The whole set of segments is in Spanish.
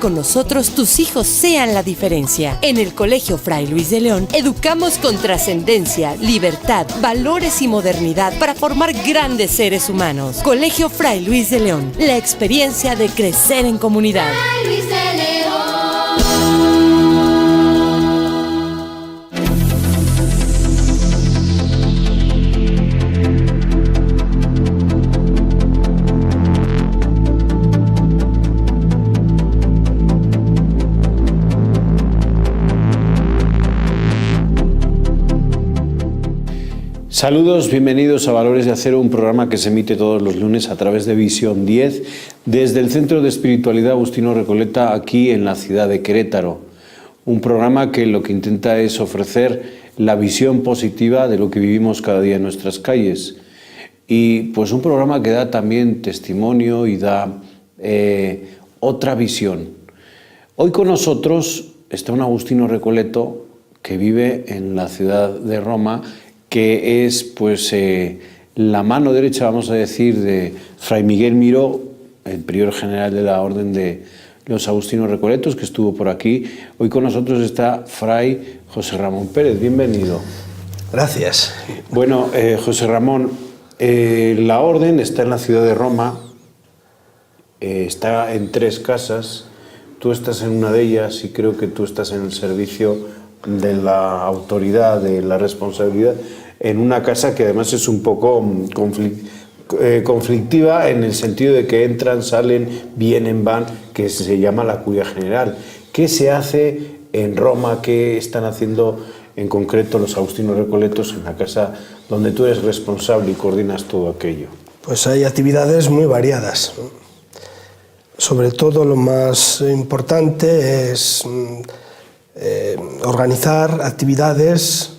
con nosotros tus hijos sean la diferencia. En el Colegio Fray Luis de León educamos con trascendencia, libertad, valores y modernidad para formar grandes seres humanos. Colegio Fray Luis de León, la experiencia de crecer en comunidad. Fray Luis de León. Saludos, bienvenidos a Valores de Acero, un programa que se emite todos los lunes a través de Visión 10, desde el Centro de Espiritualidad Agustino Recoleta, aquí en la ciudad de Querétaro. Un programa que lo que intenta es ofrecer la visión positiva de lo que vivimos cada día en nuestras calles. Y pues un programa que da también testimonio y da otra visión. Hoy con nosotros está un agustino recoleto que vive en la ciudad de Roma, que es pues la mano derecha, vamos a decir, de Fray Miguel Miró, el prior general de la Orden de los Agustinos Recoletos, que estuvo por aquí. Hoy con nosotros está Fray José Ramón Pérez. Bienvenido. Gracias. Bueno, José Ramón, la Orden está en la ciudad de Roma, está en 3 casas. Tú estás en una de ellas y creo que tú estás en el servicio de la autoridad, de la responsabilidad, en una casa que además es un poco conflictiva en el sentido de que entran, salen, vienen, van, que se llama la Curia General. ¿Qué se hace en Roma? ¿Qué están haciendo en concreto los agustinos recoletos en la casa donde tú eres responsable y coordinas todo aquello? Pues hay actividades muy variadas. Sobre todo lo más importante es organizar actividades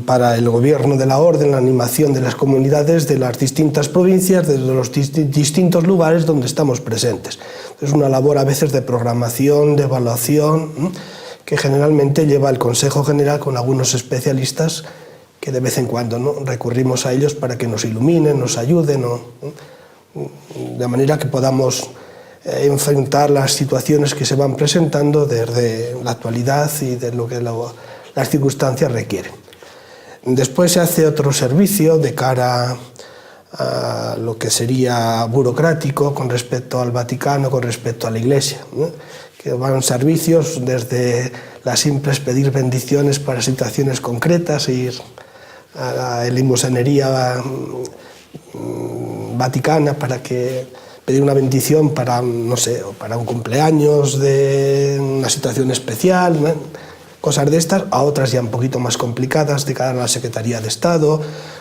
para el gobierno de la Orden, la animación de las comunidades de las distintas provincias, de los distintos lugares donde estamos presentes. Es una labor a veces de programación, de evaluación, que generalmente lleva el Consejo General con algunos especialistas que de vez en cuando, ¿no?, recurrimos a ellos para que nos iluminen, nos ayuden, de manera que podamos enfrentar las situaciones que se van presentando desde la actualidad y de lo que las circunstancias requieren. Después se hace otro servicio de cara a lo que sería burocrático con respecto al Vaticano, con respecto a la Iglesia, que van servicios desde las simples pedir bendiciones para situaciones concretas, ir a la limosnería vaticana para que pedir una bendición para, no sé, para un cumpleaños de una situación especial, ¿no?, cosas de estas, a otras ya un poquito más complicadas de cara a la Secretaría de Estado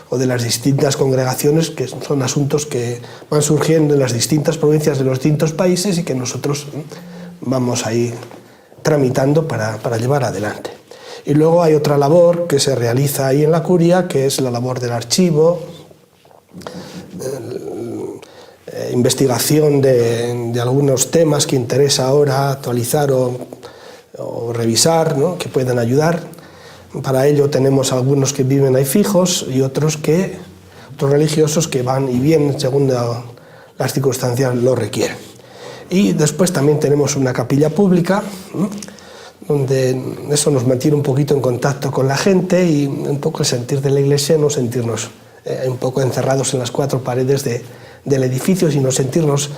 o de las distintas congregaciones, que son asuntos que van surgiendo en las distintas provincias de los distintos países y que nosotros vamos ahí tramitando para llevar adelante. Y luego hay otra labor que se realiza ahí en la curia, que es la labor del archivo, investigación de algunos temas que interesa ahora actualizar o revisar, ¿no?, que puedan ayudar. Para ello tenemos algunos que viven ahí fijos y otros religiosos que van y vienen según las circunstancias lo requieren. Y después también tenemos una capilla pública, ¿no?, donde eso nos mantiene un poquito en contacto con la gente y un poco el sentir de la Iglesia, no sentirnos un poco encerrados en las 4 paredes del edificio, sino sentirnos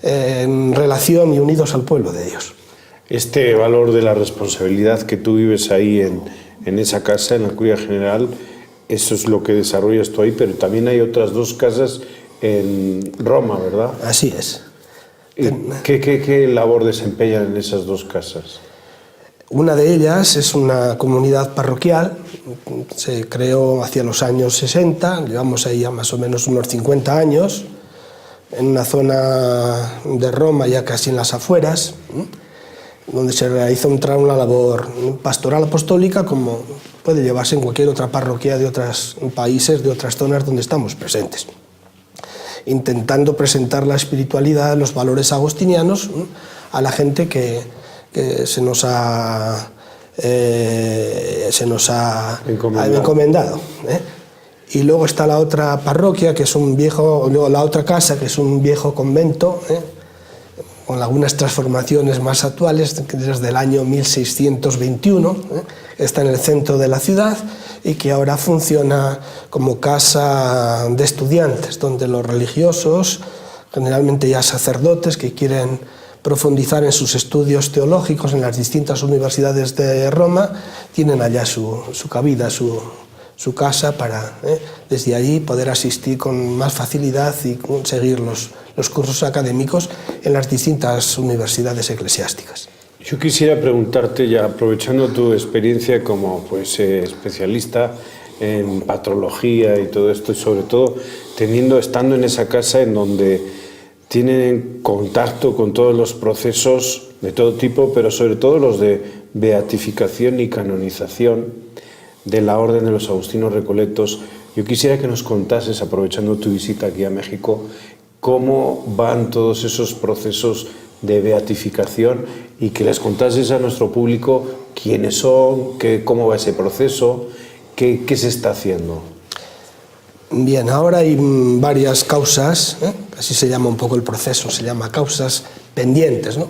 en relación y unidos al pueblo de Dios. Este valor de la responsabilidad que tú vives ahí en esa casa, en la Curia General, eso es lo que desarrollas tú ahí, pero también hay otras 2 casas en Roma, ¿verdad? Así es. ¿Qué labor desempeñan en esas 2 casas? Una de ellas es una comunidad parroquial, se creó hacia los años 60, llevamos ahí ya más o menos unos 50 años, en una zona de Roma ya casi en las afueras, donde se realiza una labor pastoral apostólica como puede llevarse en cualquier otra parroquia de otros países, de otras zonas donde estamos presentes, intentando presentar la espiritualidad, los valores agustinianos a la gente que se nos ha encomendado. Y luego está la otra parroquia, que es un viejo, luego la otra casa, que es un viejo convento, con algunas transformaciones más actuales, desde el año 1621, está en el centro de la ciudad y que ahora funciona como casa de estudiantes, donde los religiosos, generalmente ya sacerdotes que quieren profundizar en sus estudios teológicos en las distintas universidades de Roma, tienen allá su cabida, su casa para desde allí poder asistir con más facilidad y seguir los cursos académicos en las distintas universidades eclesiásticas. Yo quisiera preguntarte, ya aprovechando tu experiencia como especialista en patrología y todo esto, y sobre todo estando en esa casa en donde tienen contacto con todos los procesos de todo tipo, pero sobre todo los de beatificación y canonización de la Orden de los Agustinos Recoletos. Yo quisiera que nos contases, aprovechando tu visita aquí a México, cómo van todos esos procesos de beatificación y que les contases a nuestro público quiénes son, cómo va ese proceso, qué se está haciendo. Bien, ahora hay varias causas, así se llama un poco el proceso, se llama causas pendientes, ¿no?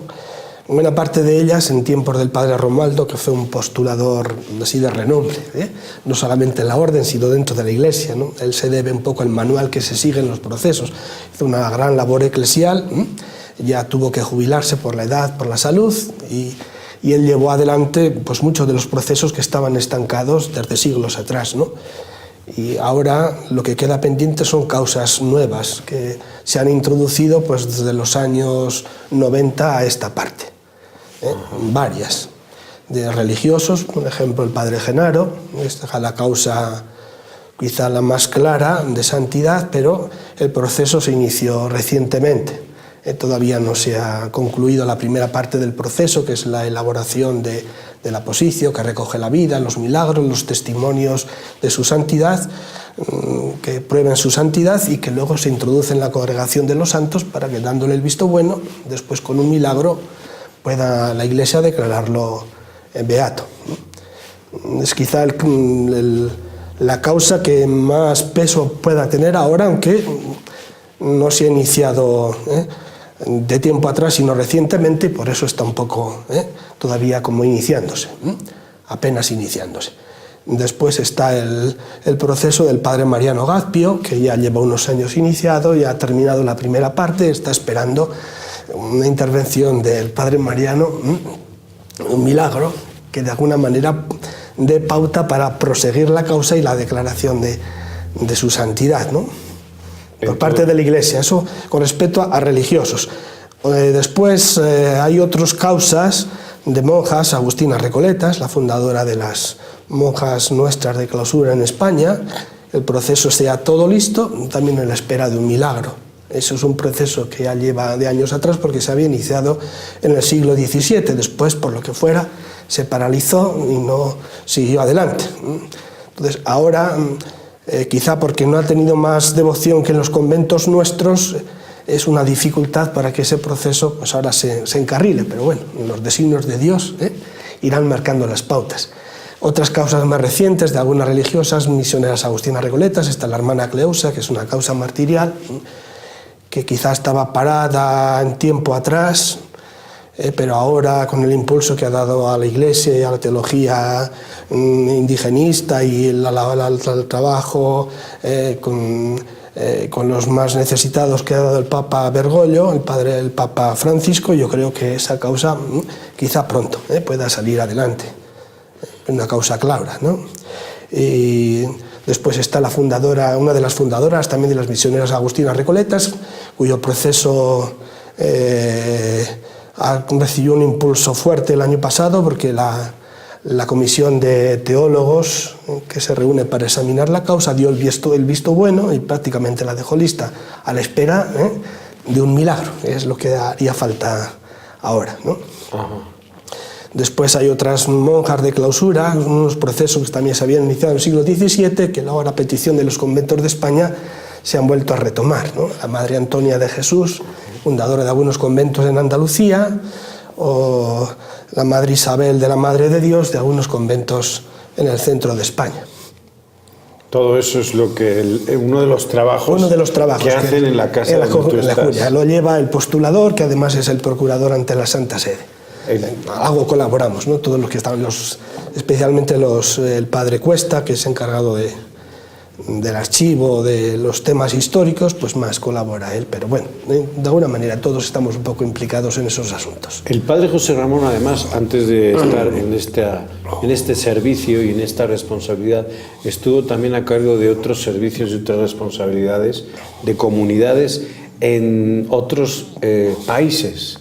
Buena parte de ellas en tiempos del padre Romualdo, que fue un postulador así de renombre, no solamente en la orden, sino dentro de la Iglesia, ¿no? Él se debe un poco al manual que se sigue en los procesos. Hizo una gran labor eclesial, ya tuvo que jubilarse por la edad, por la salud, y él llevó adelante pues, muchos de los procesos que estaban estancados desde siglos atrás, ¿no? Y ahora lo que queda pendiente son causas nuevas que se han introducido pues, desde los años 90 a esta parte. Varias, de religiosos, por ejemplo el padre Genaro, esta es la causa quizá la más clara de santidad, pero el proceso se inició recientemente. Todavía no se ha concluido la primera parte del proceso, que es la elaboración del aposicio, que recoge la vida, los milagros, los testimonios de su santidad, que prueben su santidad y que luego se introduce en la congregación de los santos para que, dándole el visto bueno, después con un milagro pueda la Iglesia declararlo beato. Es quizá la causa que más peso pueda tener ahora, aunque no se ha iniciado de tiempo atrás, sino recientemente, y por eso está un poco todavía como iniciándose, apenas iniciándose. Después está el proceso del padre Mariano Gazpio, que ya lleva unos años iniciado, ya ha terminado la primera parte, está esperando una intervención del padre Mariano, un milagro que de alguna manera dé pauta para proseguir la causa y la declaración de su santidad, ¿no? Por parte de la Iglesia, eso con respecto a religiosos. Después hay otras causas de monjas agustinas recoletas, la fundadora de las monjas nuestras de clausura en España. El proceso está todo listo, también en la espera de un milagro. Eso es un proceso que ya lleva de años atrás porque se había iniciado en el siglo XVII. Después, por lo que fuera, se paralizó y no siguió adelante. Entonces, ahora, quizá porque no ha tenido más devoción que en los conventos nuestros, es una dificultad para que ese proceso pues ahora se encarrile. Pero bueno, los designios de Dios irán marcando las pautas. Otras causas más recientes de algunas religiosas misioneras agustinas recoletas, está la hermana Cleusa, que es una causa martirial, que quizá estaba parada en tiempo atrás, pero ahora con el impulso que ha dado a la Iglesia y a la teología indigenista y el trabajo con los más necesitados que ha dado el Papa Bergoglio, el Papa Francisco, yo creo que esa causa quizá pronto pueda salir adelante. Una causa clara, ¿no? Y después está la fundadora, una de las fundadoras también de las misioneras agustinas recoletas, cuyo proceso recibió un impulso fuerte el año pasado porque la comisión de teólogos que se reúne para examinar la causa dio el visto bueno y prácticamente la dejó lista a la espera de un milagro, es lo que haría falta ahora, ¿no? Después hay otras monjas de clausura, unos procesos que también se habían iniciado en el siglo XVII, que luego a petición de los conventos de España se han vuelto a retomar, ¿no? La Madre Antonia de Jesús, fundadora de algunos conventos en Andalucía, o la Madre Isabel de la Madre de Dios, de algunos conventos en el centro de España. Todo eso es lo que uno de los trabajos que hacen en la casa donde tú estás. Curia. Lo lleva el postulador, que además es el procurador ante la Santa Sede. Algo colaboramos, ¿no? Todos los que están, especialmente el padre Cuesta, que es encargado del archivo, de los temas históricos, pues más colabora él. Pero bueno, de alguna manera todos estamos un poco implicados en esos asuntos. El padre José Ramón, además, antes de estar en este servicio y en esta responsabilidad, estuvo también a cargo de otros servicios y otras responsabilidades de comunidades en otros países.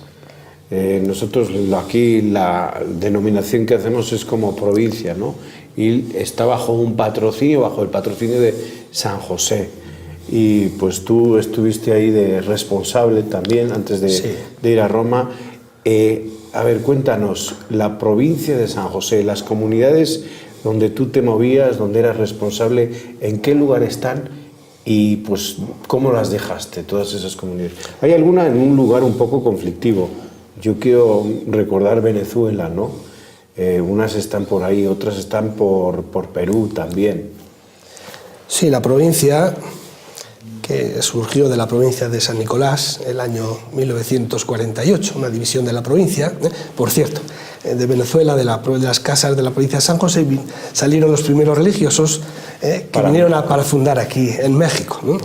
Nosotros aquí la denominación que hacemos es como provincia, ¿no? Y está bajo el patrocinio de San José. Y pues tú estuviste ahí de responsable también antes de ir a Roma. A ver, cuéntanos, la provincia de San José, las comunidades donde tú te movías, donde eras responsable, ¿en qué lugar están? Y pues, ¿cómo las dejaste, todas esas comunidades? ¿Hay alguna en un lugar un poco conflictivo? Yo quiero recordar Venezuela, ¿no? Unas están por ahí, otras están por Perú también. Sí, la provincia, que surgió de la provincia de San Nicolás el año 1948, una división de la provincia. Por cierto, de Venezuela, de las casas de la provincia de San José, salieron los primeros religiosos que vinieron para fundar aquí en México, ¿no?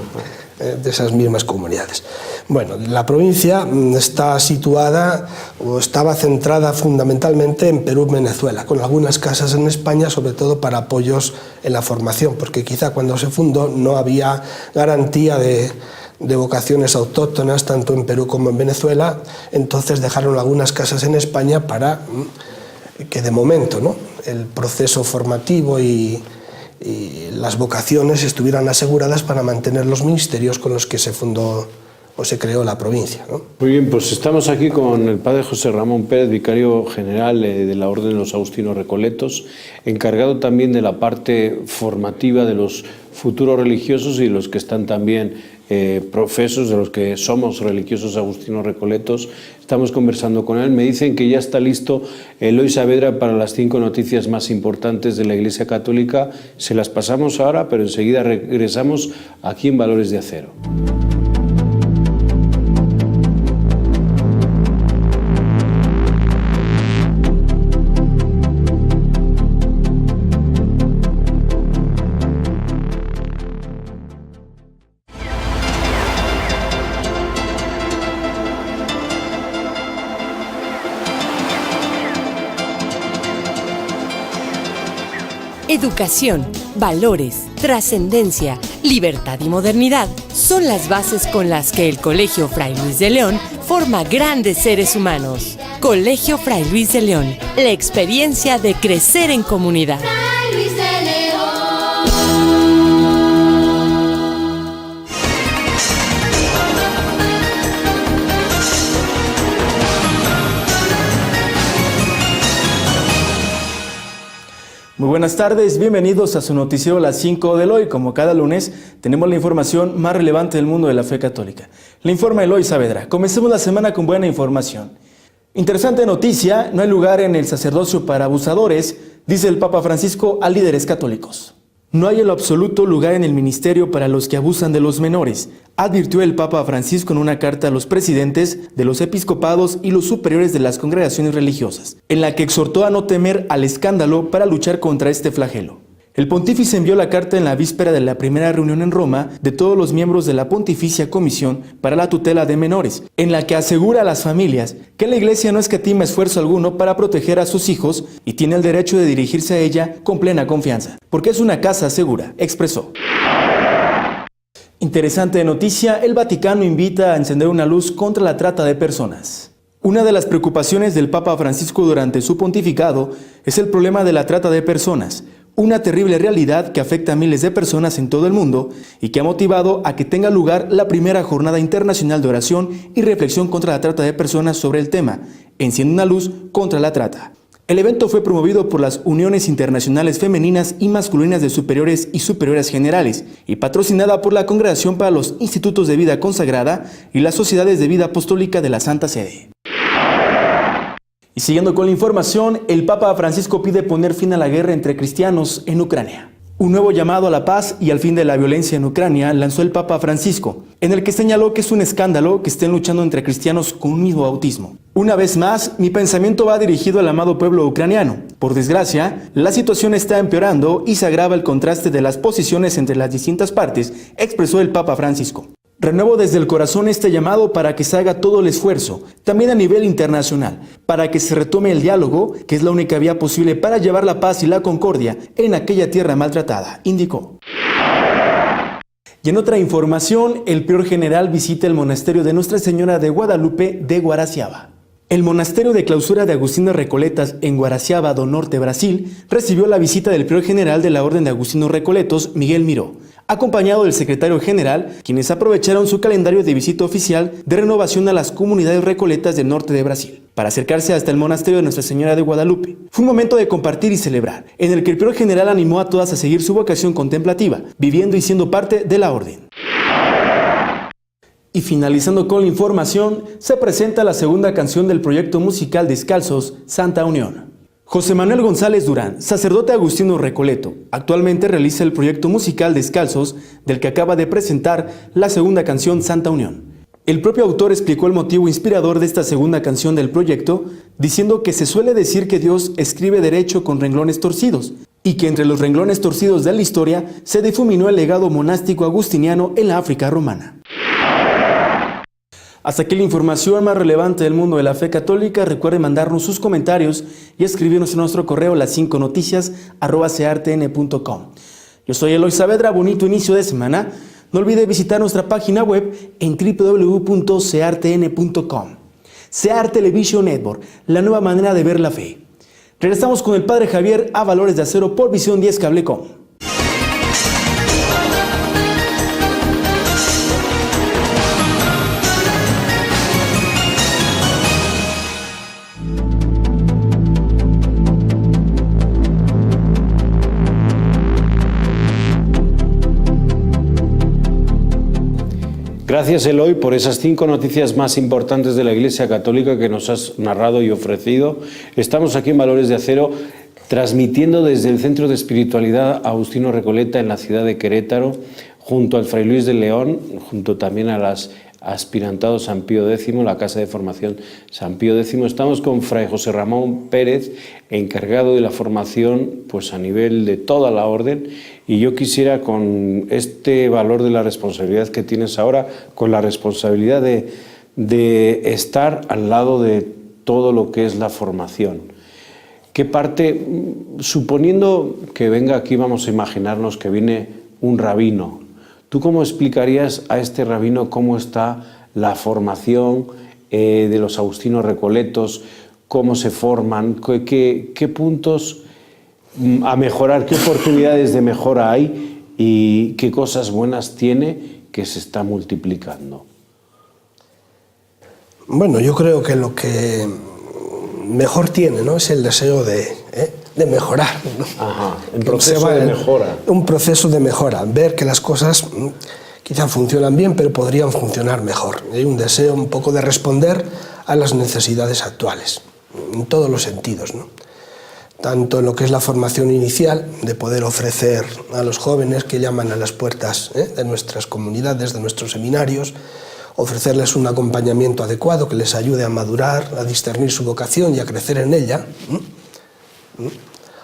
De esas mismas comunidades. Bueno, la provincia está situada o estaba centrada fundamentalmente en Perú, Venezuela, con algunas casas en España, sobre todo para apoyos en la formación, porque quizá cuando se fundó no había garantía de vocaciones autóctonas tanto en Perú como en Venezuela, entonces dejaron algunas casas en España para que de momento, ¿no?, el proceso formativo y las vocaciones estuvieran aseguradas para mantener los ministerios con los que se fundó o se creó la provincia, ¿no? Muy bien, pues estamos aquí con el padre José Ramón Pérez, vicario general de la Orden de los Agustinos Recoletos, encargado también de la parte formativa de los futuros religiosos y los que están también profesos, de los que somos religiosos agustinos recoletos. Estamos conversando con él. Me dicen que ya está listo Eloy Saavedra para las 5 noticias más importantes de la Iglesia Católica. Se las pasamos ahora, pero enseguida regresamos aquí en Valores de Acero. Educación, valores, trascendencia, libertad y modernidad son las bases con las que el Colegio Fray Luis de León forma grandes seres humanos. Colegio Fray Luis de León, la experiencia de crecer en comunidad. Fray Luis de León. Muy buenas tardes, bienvenidos a su noticiero Las 5 de Eloy. Como cada lunes, tenemos la información más relevante del mundo de la fe católica. Le informa Eloy Saavedra. Comencemos la semana con buena información. Interesante noticia, no hay lugar en el sacerdocio para abusadores, dice el Papa Francisco a líderes católicos. No hay en lo absoluto lugar en el ministerio para los que abusan de los menores, advirtió el Papa Francisco en una carta a los presidentes de los episcopados y los superiores de las congregaciones religiosas, en la que exhortó a no temer al escándalo para luchar contra este flagelo. El pontífice envió la carta en la víspera de la primera reunión en Roma de todos los miembros de la Pontificia Comisión para la Tutela de Menores, en la que asegura a las familias que la Iglesia no escatima esfuerzo alguno para proteger a sus hijos y tiene el derecho de dirigirse a ella con plena confianza, porque es una casa segura, expresó. Interesante noticia, el Vaticano invita a encender una luz contra la trata de personas. Una de las preocupaciones del Papa Francisco durante su pontificado es el problema de la trata de personas, una terrible realidad que afecta a miles de personas en todo el mundo y que ha motivado a que tenga lugar la primera jornada internacional de oración y reflexión contra la trata de personas sobre el tema, Enciende una luz contra la trata. El evento fue promovido por las Uniones Internacionales Femeninas y Masculinas de Superiores y Superioras Generales y patrocinada por la Congregación para los Institutos de Vida Consagrada y las Sociedades de Vida Apostólica de la Santa Sede. Y siguiendo con la información, el Papa Francisco pide poner fin a la guerra entre cristianos en Ucrania. Un nuevo llamado a la paz y al fin de la violencia en Ucrania lanzó el Papa Francisco, en el que señaló que es un escándalo que estén luchando entre cristianos con un mismo bautismo. Una vez más, mi pensamiento va dirigido al amado pueblo ucraniano. Por desgracia, la situación está empeorando y se agrava el contraste de las posiciones entre las distintas partes, expresó el Papa Francisco. Renuevo desde el corazón este llamado para que se haga todo el esfuerzo, también a nivel internacional, para que se retome el diálogo, que es la única vía posible para llevar la paz y la concordia en aquella tierra maltratada, indicó. Y en otra información, el prior general visita el monasterio de Nuestra Señora de Guadalupe de Guaraciaba. El monasterio de clausura de Agustinos Recoletas en Guaraciaba do Norte, Brasil, recibió la visita del prior general de la Orden de Agustinos Recoletos, Miguel Miró, acompañado del secretario general, quienes aprovecharon su calendario de visita oficial de renovación a las comunidades recoletas del norte de Brasil, para acercarse hasta el monasterio de Nuestra Señora de Guadalupe. Fue un momento de compartir y celebrar, en el que el prior general animó a todas a seguir su vocación contemplativa, viviendo y siendo parte de la orden. Y finalizando con la información, se presenta la segunda canción del proyecto musical Descalzos, Santa Unión. José Manuel González Durán, sacerdote agustino recoleto, actualmente realiza el proyecto musical Descalzos, del que acaba de presentar la segunda canción Santa Unión. El propio autor explicó el motivo inspirador de esta segunda canción del proyecto, diciendo que se suele decir que Dios escribe derecho con renglones torcidos, y que entre los renglones torcidos de la historia se difuminó el legado monástico agustiniano en la África romana. Hasta aquí la información más relevante del mundo de la fe católica. Recuerde mandarnos sus comentarios y escribirnos en nuestro correo las5noticias@cartn.com. Yo soy Eloy Saavedra, bonito inicio de semana. No olvide visitar nuestra página web en www.cartn.com. CEAR Television Network, la nueva manera de ver la fe. Regresamos con el Padre Javier a Valores de Acero por Visión 10 Cablecom. Gracias, Eloy, por esas 5 noticias más importantes de la Iglesia Católica que nos has narrado y ofrecido. Estamos aquí en Valores de Acero, transmitiendo desde el Centro de Espiritualidad Agustino Recoleta en la ciudad de Querétaro, junto al Fray Luis de León, junto también a las aspirantado San Pío X, la Casa de Formación San Pío X. Estamos con Fray José Ramón Pérez, encargado de la formación pues a nivel de toda la orden, y yo quisiera, con este valor de la responsabilidad que tienes ahora, con la responsabilidad de estar al lado de todo lo que es la formación, ¿qué parte, suponiendo que venga aquí, vamos a imaginarnos que viene un rabino, ¿tú cómo explicarías a este rabino cómo está la formación de los agustinos recoletos, cómo se forman, qué puntos a mejorar, qué oportunidades de mejora hay y qué cosas buenas tiene que se está multiplicando? Bueno, yo creo que lo que mejor tiene, ¿no?, es el deseo de mejorar, ¿no? Ajá, un proceso de mejora. Un proceso de mejora, ver que las cosas quizá funcionan bien, pero podrían funcionar mejor. Hay un deseo un poco de responder a las necesidades actuales, en todos los sentidos, ¿no? Tanto en lo que es la formación inicial, de poder ofrecer a los jóvenes que llaman a las puertas de nuestras comunidades, de nuestros seminarios, ofrecerles un acompañamiento adecuado que les ayude a madurar, a discernir su vocación y a crecer en ella.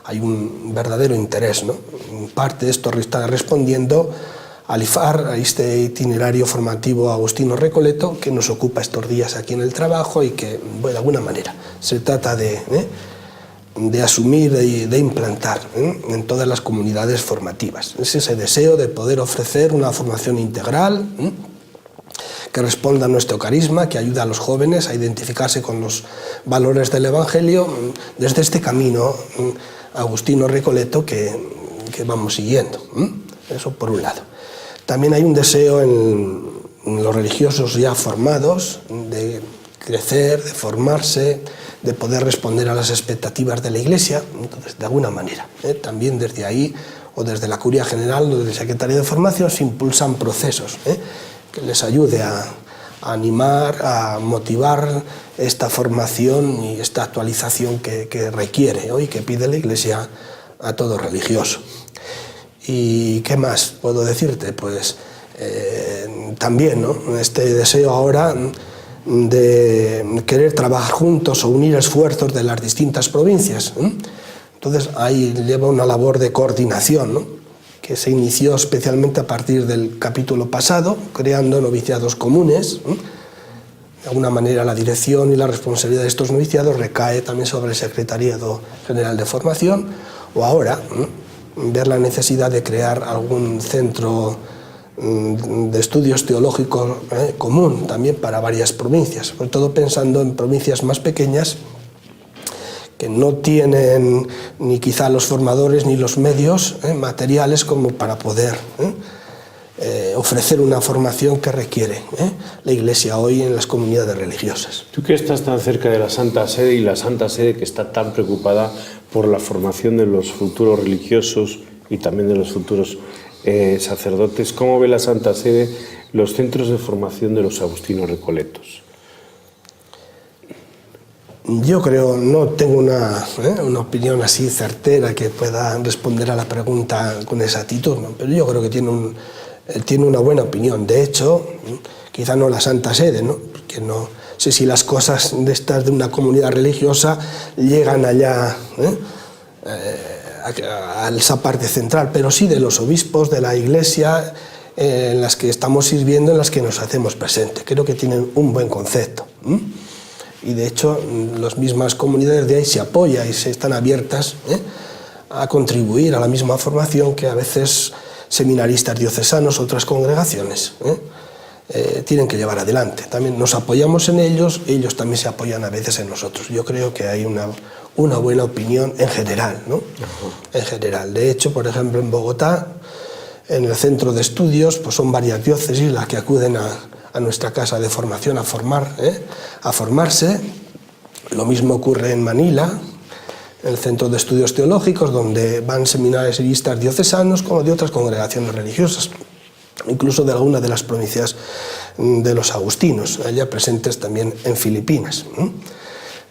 Hay un verdadero interés, ¿no? En parte esto está respondiendo al IFAR, a este itinerario formativo agustino recoleto que nos ocupa estos días aquí en el trabajo y que, bueno, de alguna manera se trata de asumir y de implantar en todas las comunidades formativas. Es ese deseo de poder ofrecer una formación integral que responda a nuestro carisma, que ayude a los jóvenes a identificarse con los valores del Evangelio desde este camino agustino recoleto que vamos siguiendo. Eso por un lado. También hay un deseo en los religiosos ya formados de crecer, de formarse, de poder responder a las expectativas de la Iglesia. Entonces, de alguna manera, también desde ahí, o desde la Curia General o desde el Secretario de Formación, se impulsan procesos que les ayude a animar, a motivar esta formación y esta actualización que requiere y que pide la Iglesia a todo religioso. ¿Y qué más puedo decirte? Pues también, ¿no?, este deseo ahora de querer trabajar juntos o unir esfuerzos de las distintas provincias. Entonces ahí lleva una labor de coordinación, ¿no?, que se inició especialmente a partir del capítulo pasado, creando noviciados comunes. De alguna manera la dirección y la responsabilidad de estos noviciados recae también sobre el Secretariado General de Formación, o ahora ver la necesidad de crear algún centro de estudios teológicos común también para varias provincias, sobre todo pensando en provincias más pequeñas que no tienen ni quizá los formadores ni los medios materiales como para poder ofrecer una formación que requiere la Iglesia hoy en las comunidades religiosas. Tú que estás tan cerca de la Santa Sede y la Santa Sede que está tan preocupada por la formación de los futuros religiosos y también de los futuros sacerdotes, ¿cómo ve la Santa Sede los centros de formación de los agustinos recoletos? Yo creo, no tengo una opinión así certera que pueda responder a la pregunta con exactitud, ¿no?, pero yo creo que tiene una buena opinión. De hecho, quizá no la Santa Sede, ¿no?, porque no sé si las cosas de estas de una comunidad religiosa llegan allá a esa parte central, pero sí de los obispos, de la Iglesia en las que estamos sirviendo, en las que nos hacemos presentes. Creo que tienen un buen concepto. Y de hecho, las mismas comunidades de ahí se apoyan y se están abiertas a contribuir a la misma formación que a veces seminaristas diocesanos, otras congregaciones tienen que llevar adelante. También nos apoyamos en ellos, ellos también se apoyan a veces en nosotros. Yo creo que hay una buena opinión en general, ¿no? En general. De hecho, por ejemplo, en Bogotá, en el centro de estudios, pues son varias diócesis las que acuden a nuestra casa de formación a formarse. Lo mismo ocurre en Manila, en el centro de estudios teológicos, donde van seminaristas diocesanos como de otras congregaciones religiosas, incluso de alguna de las provincias de los agustinos, allá presentes también en Filipinas,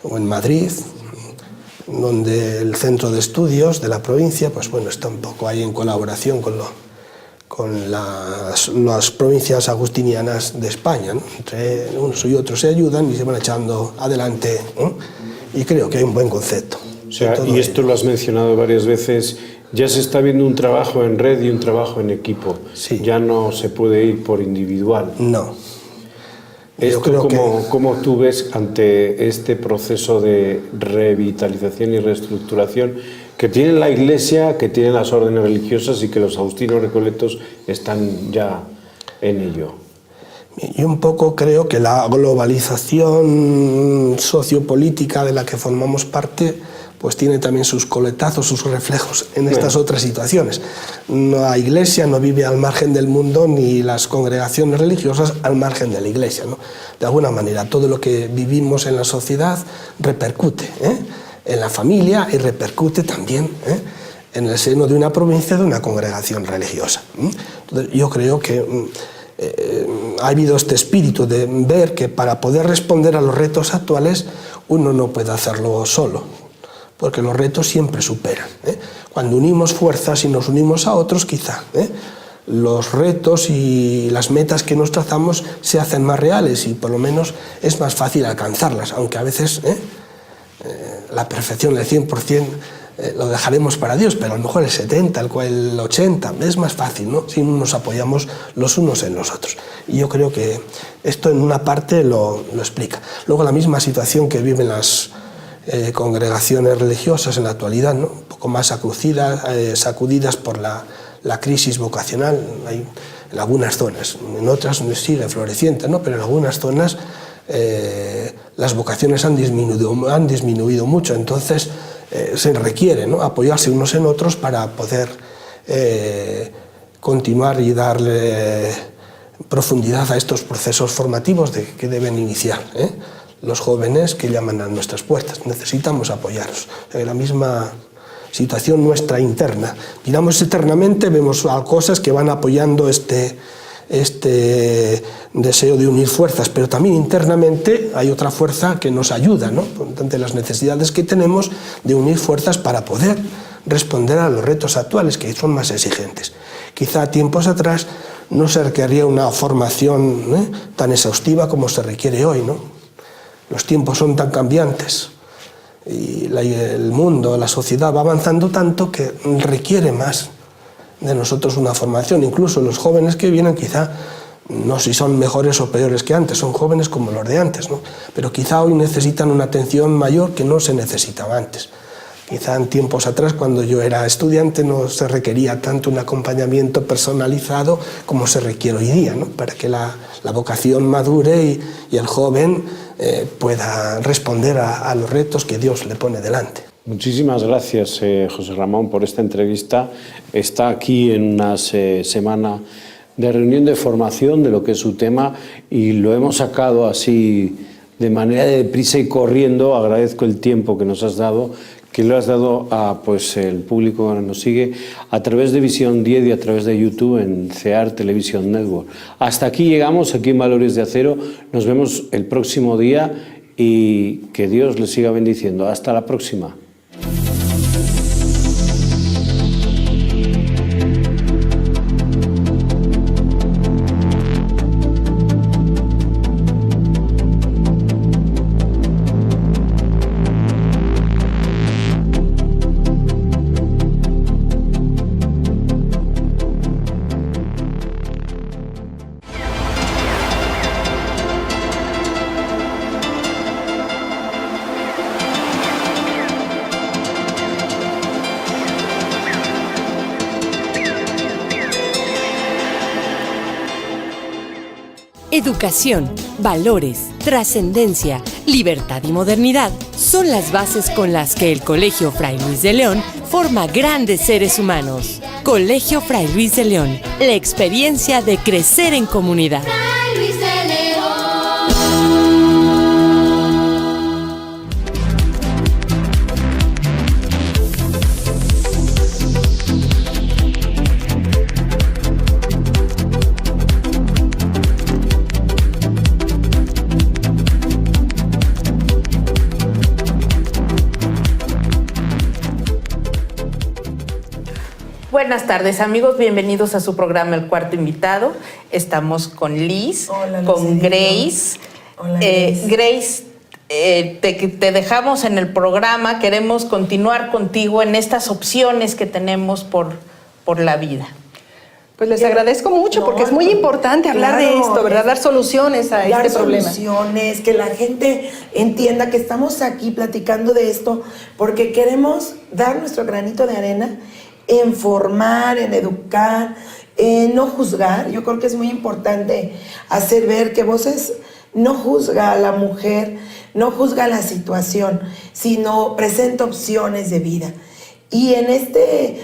o en Madrid, donde el centro de estudios de la provincia, pues bueno, está un poco ahí en colaboración con las provincias agustinianas de España, ¿no? Entre unos y otros se ayudan y se van echando adelante, y creo que hay un buen concepto. O sea, y esto lo has mencionado varias veces, ya se está viendo un trabajo en red y un trabajo en equipo. Sí. Ya no se puede ir por individual. No. ¿Esto cómo tú ves ante este proceso de revitalización y reestructuración que tiene la Iglesia, que tienen las órdenes religiosas y que los agustinos recoletos están ya en ello? Yo un poco creo que la globalización sociopolítica de la que formamos parte pues tiene también sus coletazos, sus reflejos en estas otras situaciones. La Iglesia no vive al margen del mundo, ni las congregaciones religiosas al margen de la Iglesia, ¿no? De alguna manera, todo lo que vivimos en la sociedad repercute en la familia y repercute también en el seno de una provincia, de una congregación religiosa. Entonces, yo creo que ha habido este espíritu de ver que para poder responder a los retos actuales uno no puede hacerlo solo, porque los retos siempre superan. Cuando unimos fuerzas y nos unimos a otros, quizá los retos y las metas que nos trazamos se hacen más reales y por lo menos es más fácil alcanzarlas, aunque a veces la perfección, el 100%, lo dejaremos para Dios, pero a lo mejor el 70, el 80, es más fácil, ¿no?, si nos apoyamos los unos en los otros. Y yo creo que esto en una parte lo explica. Luego la misma situación que viven las congregaciones religiosas en la actualidad, ¿no?, un poco más sacudidas por la crisis vocacional. Hay en algunas zonas, en otras sigue floreciente, ¿no?, pero en algunas zonas las vocaciones han disminuido mucho, entonces se requiere, ¿no?, apoyarse unos en otros para poder continuar y darle profundidad a estos procesos formativos que deben iniciar los jóvenes que llaman a nuestras puertas. Necesitamos apoyarlos. La misma situación nuestra interna. Miramos eternamente, vemos cosas que van apoyando este este deseo de unir fuerzas, pero también internamente hay otra fuerza que nos ayuda, ¿no? Ante las necesidades que tenemos de unir fuerzas para poder responder a los retos actuales, que son más exigentes. Quizá tiempos atrás no se requería una formación tan exhaustiva como se requiere hoy, ¿no? Los tiempos son tan cambiantes y el mundo, la sociedad va avanzando tanto que requiere más de nosotros una formación. Incluso los jóvenes que vienen quizá, no sé si son mejores o peores que antes, son jóvenes como los de antes, ¿no? Pero quizá hoy necesitan una atención mayor que no se necesitaba antes. Quizá en tiempos atrás, cuando yo era estudiante, no se requería tanto un acompañamiento personalizado como se requiere hoy día, ¿no? Para que la vocación madure y el joven pueda responder a los retos que Dios le pone delante. Muchísimas gracias, José Ramón, por esta entrevista. Está aquí en una semana de reunión de formación de lo que es su tema y lo hemos sacado así de manera deprisa y corriendo. Agradezco el tiempo que nos has dado, que lo has dado a el público que nos sigue a través de Visión 10 y a través de YouTube en CEAR Television Network. Hasta aquí llegamos, aquí en Valores de Acero. Nos vemos el próximo día y que Dios les siga bendiciendo. Hasta la próxima. Educación, valores, trascendencia, libertad y modernidad son las bases con las que el Colegio Fray Luis de León forma grandes seres humanos. Colegio Fray Luis de León, la experiencia de crecer en comunidad. Fray Luis de León. Buenas tardes, amigos, bienvenidos a su programa El Cuarto Invitado. Estamos con Liz, con Grace. Hola, Grace. Grace, te dejamos en el programa, queremos continuar contigo en estas opciones que tenemos por la vida. Pues les agradezco mucho porque es muy importante hablar de esto, ¿verdad? Dar soluciones a este problema. Dar soluciones, que la gente entienda que estamos aquí platicando de esto porque queremos dar nuestro granito de arena en formar, en educar, en no juzgar. Yo creo que es muy importante hacer ver que Voces no juzga a la mujer, no juzga la situación, sino presenta opciones de vida. Y en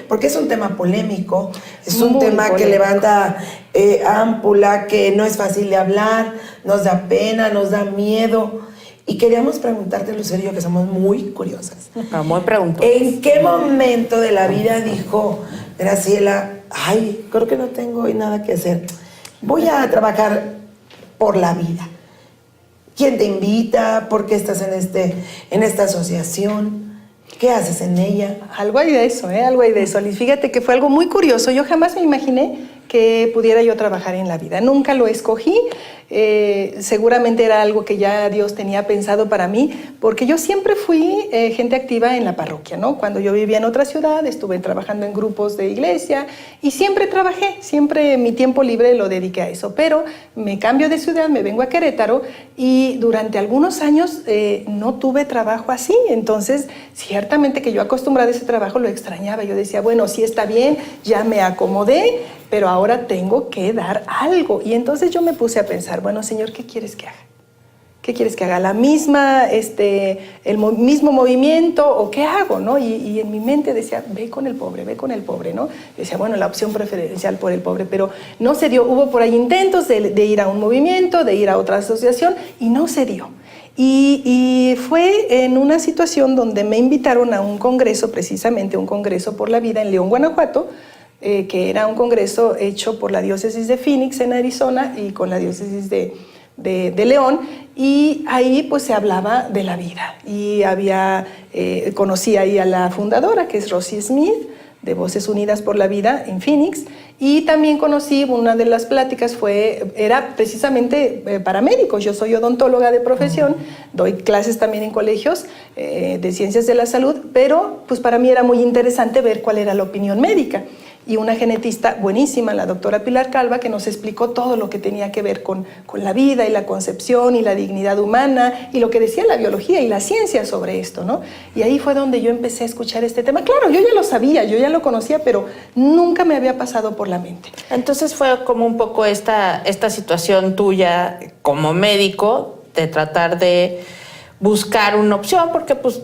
porque es un tema polémico, es un tema que levanta ámpula, que no es fácil de hablar, nos da pena, nos da miedo. Y queríamos preguntarte, Lucero, que somos muy curiosas. Muy pregunto. ¿En qué momento de la vida dijo Graciela, ay, creo que no tengo hoy nada que hacer, voy a trabajar por la vida? ¿Quién te invita? ¿Por qué estás en esta asociación? ¿Qué haces en ella? Algo hay de eso, algo hay de eso. Liz, fíjate que fue algo muy curioso. Yo jamás me imaginé que pudiera yo trabajar en la vida. Nunca lo escogí. Seguramente era algo que ya Dios tenía pensado para mí, porque yo siempre fui gente activa en la parroquia, ¿no? Cuando yo vivía en otra ciudad, estuve trabajando en grupos de iglesia y siempre trabajé, siempre mi tiempo libre lo dediqué a eso, pero me cambio de ciudad, me vengo a Querétaro y durante algunos años no tuve trabajo así, entonces ciertamente que yo acostumbrada a ese trabajo lo extrañaba, yo decía, bueno, sí está bien, ya me acomodé, pero ahora tengo que dar algo. Y entonces yo me puse a pensar, bueno, Señor, ¿qué quieres que haga? ¿Qué quieres que haga? ¿La misma, el mismo movimiento o qué hago, no? Y en mi mente decía, ve con el pobre, ¿no? Decía, bueno, la opción preferencial por el pobre, pero no se dio. Hubo por ahí intentos de ir a un movimiento, de ir a otra asociación y no se dio. Y fue en una situación donde me invitaron a un congreso, precisamente un congreso por la vida en León, Guanajuato, que era un congreso hecho por la diócesis de Phoenix en Arizona y con la diócesis de León, y ahí pues se hablaba de la vida. Y conocí ahí a la fundadora, que es Rosie Smith, de Voces Unidas por la Vida en Phoenix, y también conocí, una de las pláticas era precisamente para médicos. Yo soy odontóloga de profesión, doy clases también en colegios de ciencias de la salud, pero pues para mí era muy interesante ver cuál era la opinión médica. Y una genetista buenísima, la doctora Pilar Calva, que nos explicó todo lo que tenía que ver con la vida y la concepción y la dignidad humana y lo que decía la biología y la ciencia sobre esto, ¿no? Y ahí fue donde yo empecé a escuchar este tema. Claro, yo ya lo sabía, yo ya lo conocía, pero nunca me había pasado por la mente. Entonces fue como un poco esta situación tuya como médico de tratar de buscar una opción, porque pues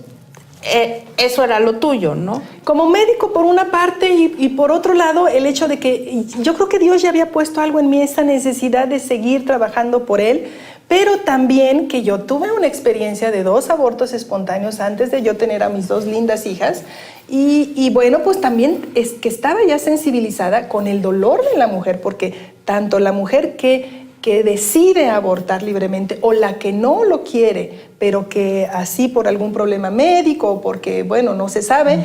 eso era lo tuyo, ¿no? Como médico por una parte y por otro lado el hecho de que yo creo que Dios ya había puesto algo en mí, esa necesidad de seguir trabajando por Él, pero también que yo tuve una experiencia de 2 abortos espontáneos antes de yo tener a mis 2 lindas hijas y bueno, pues también es que estaba ya sensibilizada con el dolor de la mujer, porque tanto la mujer que decide abortar libremente o la que no lo quiere, pero que así por algún problema médico o porque, bueno, no se sabe,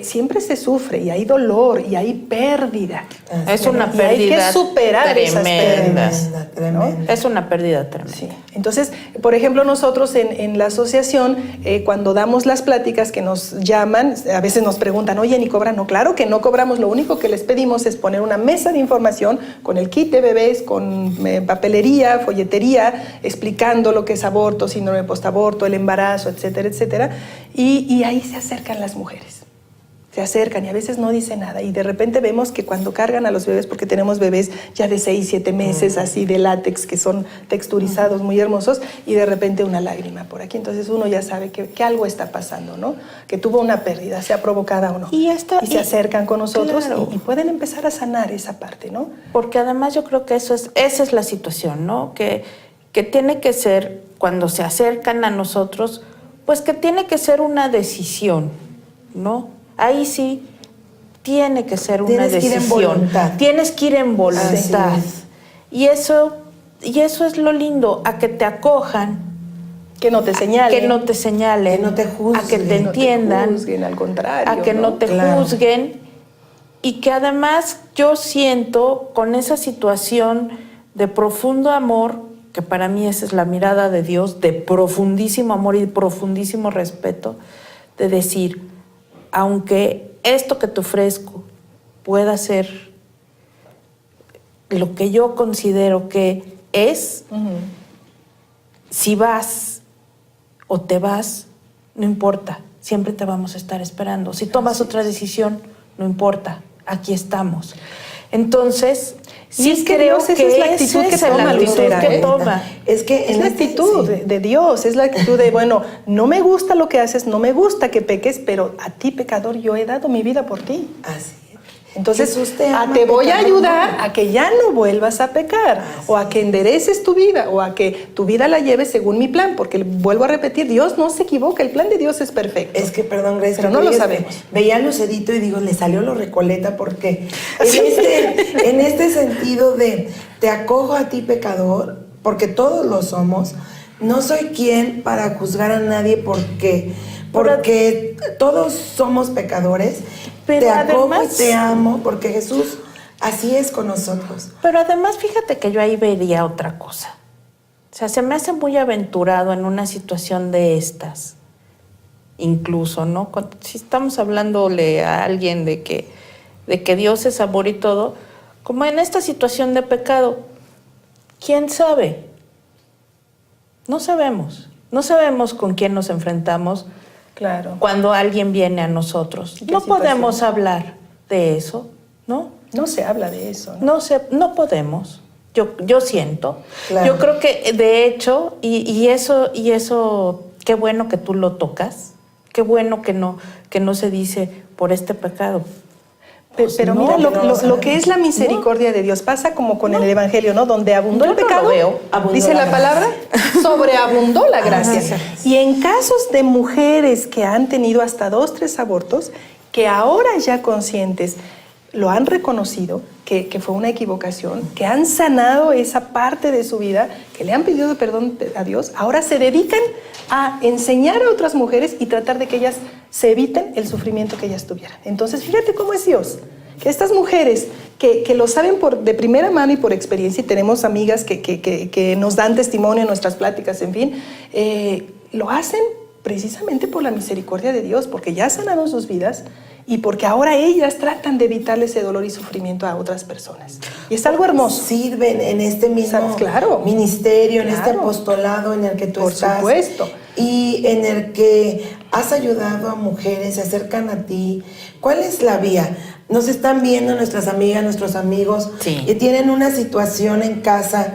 siempre se sufre y hay dolor y hay pérdida. Es una pérdida y hay que superar esas pérdidas. Tremenda. Es una pérdida tremenda. Sí. Entonces, por ejemplo, nosotros en la asociación, cuando damos las pláticas que nos llaman, a veces nos preguntan, oye, ¿ni cobran? No, claro que no cobramos, lo único que les pedimos es poner una mesa de información con el kit de bebés, con papelería, folletería, explicando lo que es aborto, síndrome postaborto, el embarazo, etcétera, etcétera, y ahí se acercan las mujeres. Se acercan y a veces no dicen nada y de repente vemos que cuando cargan a los bebés, porque tenemos bebés ya de 6, 7 meses así de látex que son texturizados muy hermosos y de repente una lágrima por aquí, entonces uno ya sabe que algo está pasando, ¿no? Que tuvo una pérdida, sea provocada o no, y se acercan con nosotros, claro, y pueden empezar a sanar esa parte, ¿no? Porque además yo creo que esa es la situación, ¿no? Que tiene que ser, cuando se acercan a nosotros, pues que tiene que ser una decisión, ¿no? Ahí sí tiene que ser una decisión. Tienes que ir en voluntad. Y eso es lo lindo, a que te acojan. Que no te señalen. Que no te señalen. Que no te juzguen. A que te entiendan. No te juzguen, al contrario. A que no te juzguen. Y que además yo siento con esa situación de profundo amor, que para mí esa es la mirada de Dios, de profundísimo amor y profundísimo respeto, de decir, aunque esto que te ofrezco pueda ser lo que yo considero que es, si vas o te vas, no importa, siempre te vamos a estar esperando. Si tomas otra decisión, no importa, aquí estamos. Entonces, sí es que creo que es la actitud que toma, Lucera. Es que es la actitud de Dios, es la actitud de, bueno, no me gusta lo que haces, no me gusta que peques, pero a ti, pecador, yo he dado mi vida por ti. Así es. Entonces, te voy a ayudar a que ya no vuelvas a pecar, o a que endereces tu vida, o a que tu vida la lleves según mi plan, porque vuelvo a repetir, Dios no se equivoca, el plan de Dios es perfecto. Es que, perdón, Grace, pero no lo sabemos. Veía a Lucerito y digo, le salió lo Recoleta, porque en este sentido de te acojo a ti, pecador, porque todos lo somos, no soy quien para juzgar a nadie porque todos somos pecadores. Pero te acojo y te amo porque Jesús así es con nosotros. Pero además, fíjate que yo ahí vería otra cosa. O sea, se me hace muy aventurado en una situación de estas, incluso, ¿no? Si estamos hablándole a alguien de que Dios es amor y todo, como en esta situación de pecado, ¿quién sabe? No sabemos. No sabemos con quién nos enfrentamos. Claro. Cuando alguien viene a nosotros. No podemos hablar de eso, ¿no? No se habla de eso. No podemos. Yo siento. Claro. Yo creo que, de hecho, y eso, qué bueno que tú lo tocas. Qué bueno que no se dice por este pecado. Pero mira, lo que es la misericordia de Dios pasa como con el Evangelio, ¿no? Donde abundó el pecado, dice la palabra, sobreabundó la gracia. Y en casos de mujeres que han tenido hasta 2, 3 abortos, que ahora ya conscientes lo han reconocido, que fue una equivocación, que han sanado esa parte de su vida, que le han pedido perdón a Dios, ahora se dedican a enseñar a otras mujeres y tratar de que ellas se eviten el sufrimiento que ellas tuvieran. Entonces, fíjate cómo es Dios, que estas mujeres que lo saben de primera mano y por experiencia, y tenemos amigas que nos dan testimonio en nuestras pláticas, en fin, lo hacen precisamente por la misericordia de Dios, porque ya sanaron sus vidas y porque ahora ellas tratan de evitarle ese dolor y sufrimiento a otras personas. Y es algo hermoso. Sirven en este mismo ministerio, en este apostolado en el que tú estás. Por supuesto. Y en el que has ayudado a mujeres, se acercan a ti. ¿Cuál es la vía? Nos están viendo nuestras amigas, nuestros amigos, que tienen una situación en casa.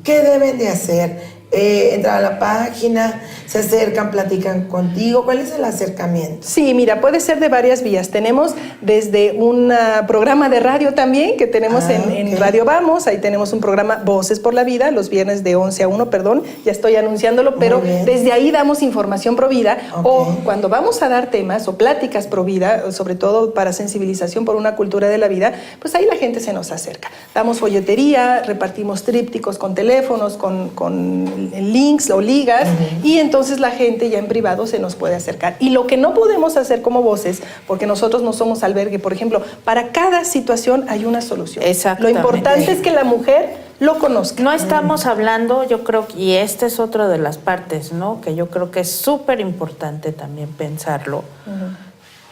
¿Qué deben de hacer? Entrar a la página, se acercan, platican contigo. ¿Cuál es el acercamiento? Sí, mira, puede ser de varias vías. Tenemos desde un programa de radio también que tenemos en Radio Vamos. Ahí tenemos un programa Voces por la Vida, los viernes de 11 a 1, perdón, ya estoy anunciándolo, pero desde ahí damos información pro vida. O cuando vamos a dar temas o pláticas pro vida, sobre todo para sensibilización por una cultura de la vida, pues ahí la gente se nos acerca. Damos folletería, repartimos trípticos con teléfonos, con links o ligas, y entonces la gente ya en privado se nos puede acercar. Y lo que no podemos hacer como Voces, porque nosotros no somos albergue, por ejemplo, para cada situación hay una solución. Lo importante es que la mujer lo conozca. No estamos hablando, yo creo, y esta es otra de las partes, ¿no?, que yo creo que es súper importante también pensarlo.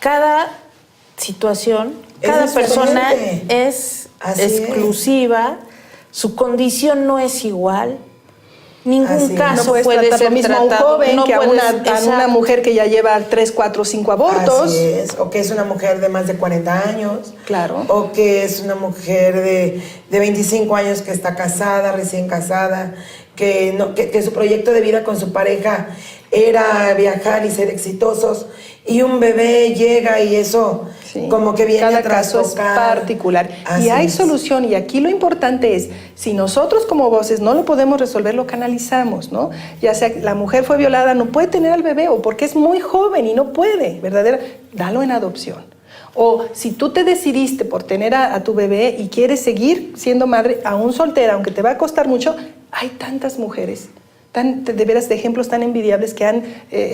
Cada situación, cada persona es exclusiva, su condición no es igual. Ningún caso no puede ser lo mismo tratado. A un joven que a una mujer que ya lleva 3, 4, 5 abortos. Así es. O que es una mujer de más de 40 años. Claro. O que es una mujer de 25 años que está casada, recién casada, que su proyecto de vida con su pareja era viajar y ser exitosos, y un bebé llega y eso como que viene cada a caso es particular. Y hay solución, y aquí lo importante es, si nosotros como Voces no lo podemos resolver, lo canalizamos, ¿no? Ya sea la mujer fue violada, no puede tener al bebé, o porque es muy joven y no puede, dalo en adopción. O si tú te decidiste por tener a tu bebé y quieres seguir siendo madre, aún soltera, aunque te va a costar mucho, hay tantas mujeres, de veras, de ejemplos tan envidiables que han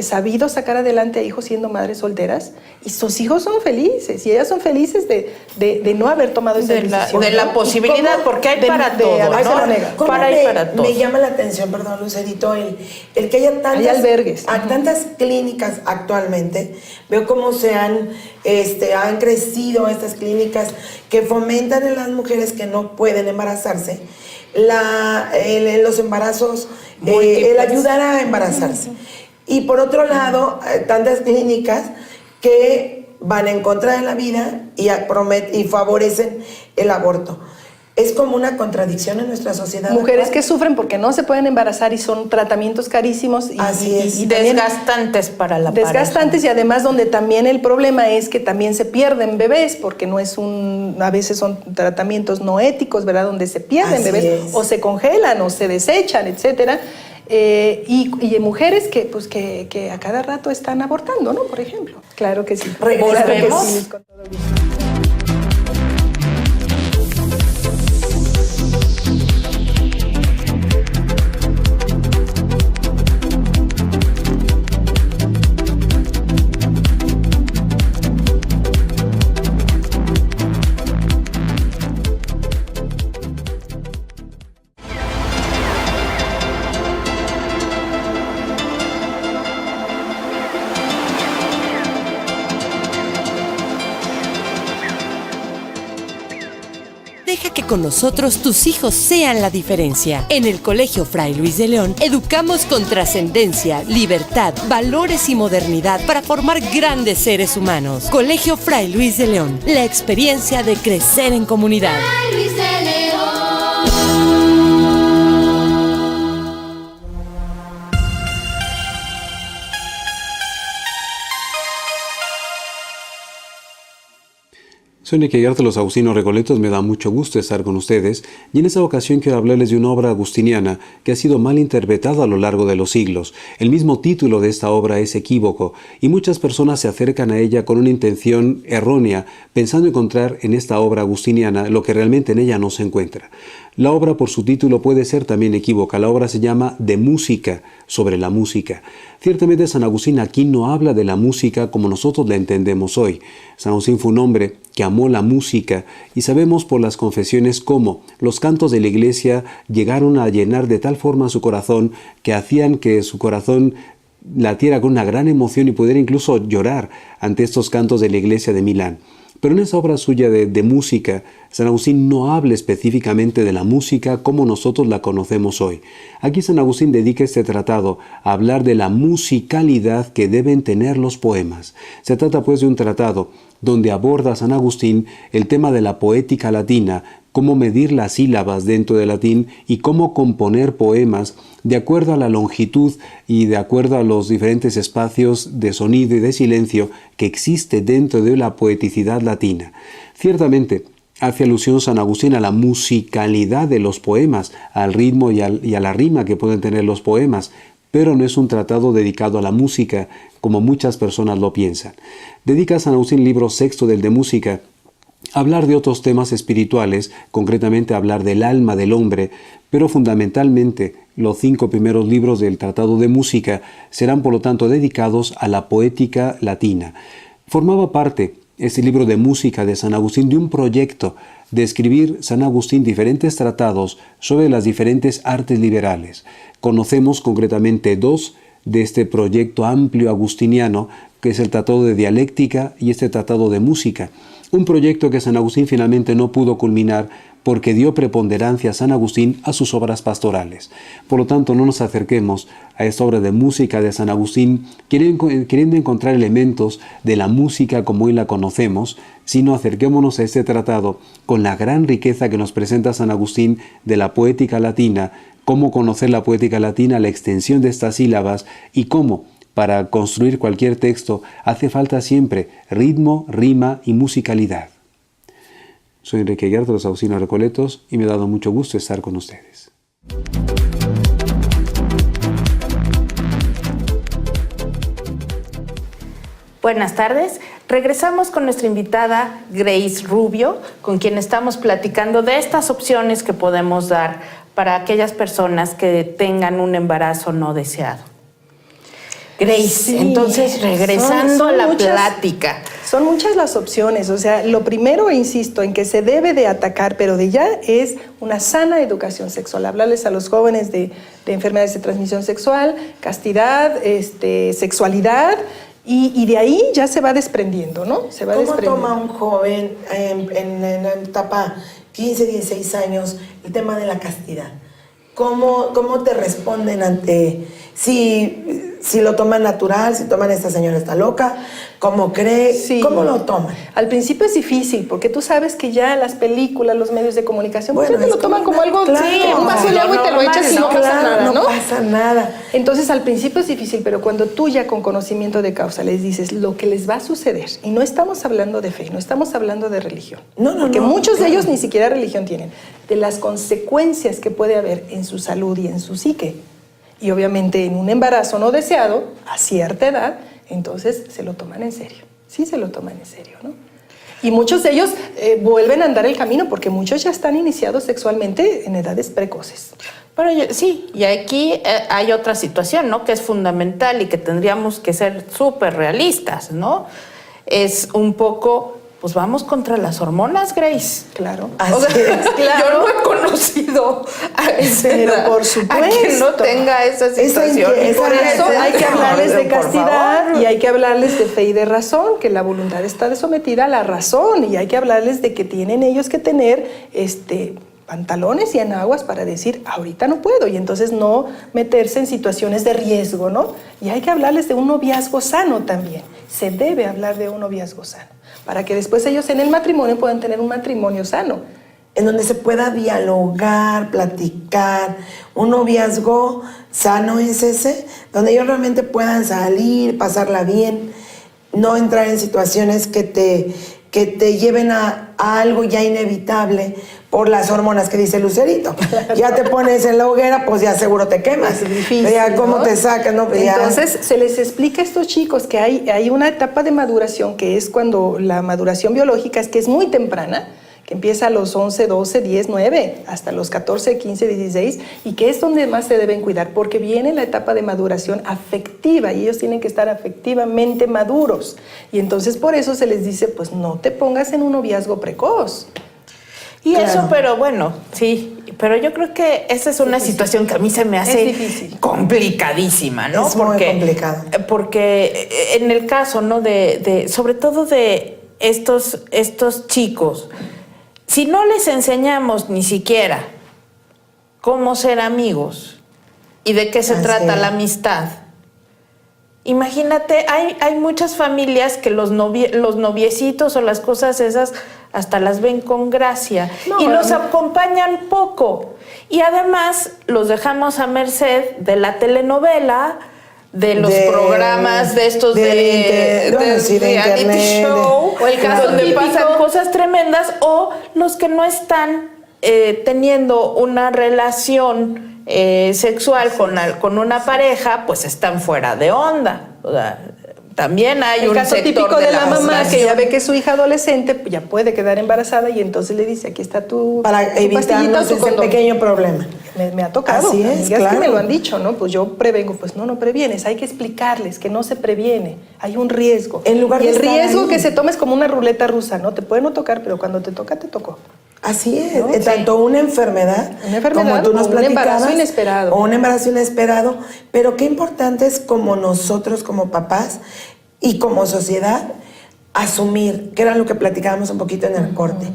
sabido sacar adelante a hijos siendo madres solteras, y sus hijos son felices, y ellas son felices de no haber tomado esa decisión. De la posibilidad, porque hay para todo, ¿no? Para todo. Me llama la atención, perdón, Lucerito, el que haya tantas, hay albergues. Tantas clínicas actualmente. Veo cómo se han crecido estas clínicas que fomentan en las mujeres que no pueden embarazarse los embarazos, el ayudar a embarazarse. Y por otro lado, tantas clínicas que van en contra de la vida y favorecen el aborto. Es como una contradicción en nuestra sociedad. Mujeres que sufren porque no se pueden embarazar y son tratamientos carísimos y desgastantes para la pareja. Desgastantes, y además donde también el problema es que también se pierden bebés, porque a veces son tratamientos no éticos, ¿verdad? Donde se pierden bebés, o se congelan o se desechan, etcétera. Y mujeres que a cada rato están abortando, ¿no? Por ejemplo. Claro que sí. ¿Volvemos? Sí, con todo gusto. Deja que con nosotros tus hijos sean la diferencia. En el Colegio Fray Luis de León educamos con trascendencia, libertad, valores y modernidad para formar grandes seres humanos. Colegio Fray Luis de León, la experiencia de crecer en comunidad. Fray Luis de León. Soy Enrique Garza, los Agustinos Recoletos, me da mucho gusto estar con ustedes y en esta ocasión quiero hablarles de una obra agustiniana que ha sido mal interpretada a lo largo de los siglos. El mismo título de esta obra es equívoco y muchas personas se acercan a ella con una intención errónea, pensando encontrar en esta obra agustiniana lo que realmente en ella no se encuentra. La obra por su título puede ser también equívoca. La obra se llama De música, sobre la música. Ciertamente San Agustín aquí no habla de la música como nosotros la entendemos hoy. San Agustín fue un hombre que amó la música y sabemos por las confesiones cómo los cantos de la iglesia llegaron a llenar de tal forma su corazón que hacían que su corazón latiera con una gran emoción y pudiera incluso llorar ante estos cantos de la iglesia de Milán. Pero en esa obra suya de música, San Agustín no habla específicamente de la música como nosotros la conocemos hoy. Aquí San Agustín dedica este tratado a hablar de la musicalidad que deben tener los poemas. Se trata pues de un tratado donde aborda San Agustín el tema de la poética latina, cómo medir las sílabas dentro del latín y cómo componer poemas de acuerdo a la longitud y de acuerdo a los diferentes espacios de sonido y de silencio que existe dentro de la poeticidad latina. Ciertamente, hace alusión San Agustín a la musicalidad de los poemas, al ritmo y a la rima que pueden tener los poemas, pero no es un tratado dedicado a la música como muchas personas lo piensan. Dedica a San Agustín el libro sexto del de música hablar de otros temas espirituales, concretamente hablar del alma del hombre, pero fundamentalmente los 5 primeros libros del Tratado de Música serán por lo tanto dedicados a la poética latina. Formaba parte este libro de música de San Agustín de un proyecto de escribir San Agustín diferentes tratados sobre las diferentes artes liberales. Conocemos concretamente 2 de este proyecto amplio agustiniano, que es el Tratado de Dialéctica y este Tratado de Música. Un proyecto que San Agustín finalmente no pudo culminar porque dio preponderancia a San Agustín a sus obras pastorales. Por lo tanto, no nos acerquemos a esta obra de música de San Agustín queriendo encontrar elementos de la música como hoy la conocemos, sino acerquémonos a este tratado con la gran riqueza que nos presenta San Agustín de la poética latina, cómo conocer la poética latina, la extensión de estas sílabas y cómo para construir cualquier texto hace falta siempre ritmo, rima y musicalidad. Soy Enrique Garza de los Agustinos Recoletos y me ha dado mucho gusto estar con ustedes. Buenas tardes. Regresamos con nuestra invitada Grace Rubio, con quien estamos platicando de estas opciones que podemos dar para aquellas personas que tengan un embarazo no deseado. Grace, sí, entonces regresando a la plática. Son muchas las opciones, o sea, lo primero, insisto, en que se debe de atacar, pero de ya, es una sana educación sexual. Hablarles a los jóvenes de enfermedades de transmisión sexual, castidad, sexualidad, y de ahí ya se va desprendiendo, ¿no? Se va desprendiendo. ¿Cómo toma un joven en la etapa 15, 16 años el tema de la castidad? ¿Cómo te responden ante si lo toman natural, si toman esta señora está loca, cómo cree, sí. ¿Cómo lo toman? Al principio es difícil, porque tú sabes que ya las películas, los medios de comunicación, bueno, te lo toman como algo, claro, sí, un vaso de agua y te lo echas y no pasa nada, ¿no? No pasa nada. Entonces al principio es difícil, pero cuando tú ya con conocimiento de causa les dices lo que les va a suceder, y no estamos hablando de fe, no estamos hablando de religión, porque muchos de ellos ni siquiera religión tienen, de las consecuencias que puede haber en su salud y en su psique. Y obviamente en un embarazo no deseado, a cierta edad, entonces se lo toman en serio. Sí se lo toman en serio, ¿no? Y muchos de ellos vuelven a andar el camino porque muchos ya están iniciados sexualmente en edades precoces. Pero sí, y aquí hay otra situación, ¿no? Que es fundamental y que tendríamos que ser súper realistas, ¿no? Es un poco... Pues vamos contra las hormonas, Grace. Claro. O sea, claro. Yo no he conocido a ese, pero por supuesto, a quien no tenga esa situación. Y por eso hay que hablarles de castidad y hay que hablarles de fe y de razón, que la voluntad está sometida a la razón, y hay que hablarles de que tienen ellos que tener pantalones y enaguas para decir, ahorita no puedo, y entonces no meterse en situaciones de riesgo, ¿no? Y hay que hablarles de un noviazgo sano también. Se debe hablar de un noviazgo sano, para que después ellos en el matrimonio puedan tener un matrimonio sano. En donde se pueda dialogar, platicar. Un noviazgo sano es ese, donde ellos realmente puedan salir, pasarla bien, no entrar en situaciones que que te lleven a algo ya inevitable por las hormonas que dice Lucerito. Ya te pones en la hoguera, pues ya seguro te quemas. Es difícil, ya cómo ¿no? te sacas, ¿no? Pues Entonces se les explica a estos chicos que hay una etapa de maduración que es cuando la maduración biológica es que es muy temprana, que empieza a los 11, 12, 10, 9, hasta los 14, 15, 16, y que es donde más se deben cuidar, porque viene la etapa de maduración afectiva y ellos tienen que estar afectivamente maduros. Y entonces por eso se les dice, pues no te pongas en un noviazgo precoz. Y Claro. eso, pero bueno, sí, pero yo creo que esa es una situación que a mí se me hace difícil. complicadísima, ¿no? Es muy complicado. Porque en el caso, ¿no? Sobre todo de estos chicos, si no les enseñamos ni siquiera cómo ser amigos y de qué se Así trata es. la amistad, imagínate, hay muchas familias que los noviecitos o las cosas esas hasta las ven con gracia y los acompañan poco. Y además los dejamos a merced de la telenovela, de los programas de estos de reality internet, show, o el caso donde típico. pasan cosas tremendas, o los que no están teniendo una relación sexual con una pareja, pues están fuera de onda. O sea, también hay El un caso sector típico de la mamá población que ya ve que su hija adolescente ya puede quedar embarazada y entonces le dice, aquí está tu Para tu pastillita o evitarnos tu ese condón. pequeño problema. Me ha tocado, Así es, amigas que claro. me lo han dicho, ¿no? Pues yo prevengo, pues no previenes, hay que explicarles que no se previene, hay un riesgo. En lugar y de el estar riesgo ahí. que se tome es como una ruleta rusa, ¿no? Te puede no tocar, pero cuando te toca, te tocó. Así es, ¿No? tanto una enfermedad, como tú nos o un embarazo platicabas, inesperado. o un embarazo inesperado, pero qué importante es como nosotros, como papás y como sociedad, asumir, que era lo que platicábamos un poquito en el corte.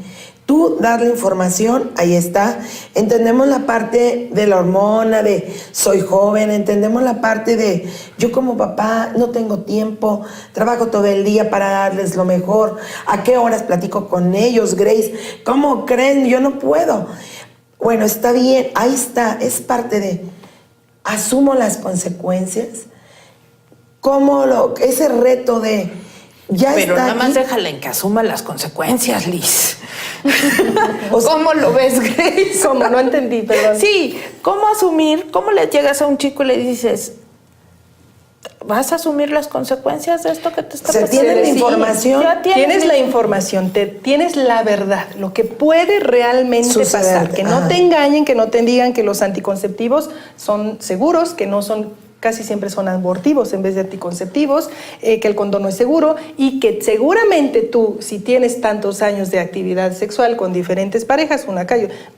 Tú dar la información, ahí está. Entendemos la parte de la hormona, de soy joven, entendemos la parte de yo como papá no tengo tiempo, trabajo todo el día para darles lo mejor. ¿A qué horas platico con ellos, Grace? ¿Cómo creen? Yo no puedo. Bueno, está bien, ahí está, es parte de asumo las consecuencias. Ese reto de ya pero está nada más aquí. déjala en que asuma las consecuencias, Liz. O sea, ¿Cómo lo ves, Grace? Como no entendí, perdón. Sí, ¿cómo asumir? ¿Cómo le llegas a un chico y le dices, vas a asumir las consecuencias de esto que te está Se pasando? tiene la Sí, información. ya Tienes la información, tienes la verdad, lo que puede realmente Suceder. pasar. Que no Ajá. te engañen, que no te digan que los anticonceptivos son seguros, que no son, casi siempre son abortivos en vez de anticonceptivos, que el condón no es seguro y que seguramente tú, si tienes tantos años de actividad sexual con diferentes parejas,